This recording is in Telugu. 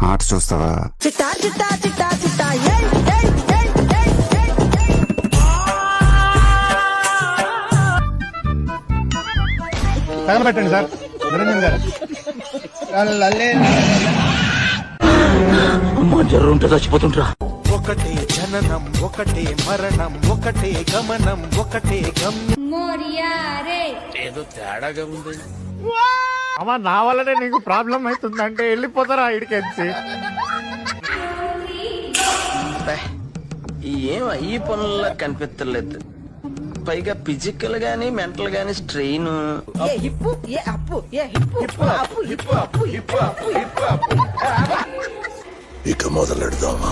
ఆట చూస్తావా? చిట్టా చిట్టా చిట్టా చిట్టా ఏయ్ ఏయ్ ఏయ్ ఏయ్ ఏయ్ తగలబెట్టండి సార్ నిరంజన్ గారు. జర్రుంటే చచ్చిపోతుంటరా. ఒకటే జననం ఒకటే మరణం ఒకటే గమనం ఒకటే ఏదో తేడాగా ఉంది. అమ్మా నా వల్లనే నీకు ప్రాబ్లం అవుతుందంటే వెళ్ళిపోతారా ఇడికెచ్చి. ఏం ఈ పనుల్లో కనిపించలేదు. పైగా ఫిజికల్ గానీ మెంటల్ గానీ స్ట్రెయిన్. ఏ హిప్పు ఏ అప్పు ఏ హిప్పు హిప్పు అప్పు హిప్పు అప్పు హిప్పు అప్పు హిప్పు అప్పు. ఇక మొదలెడదామా?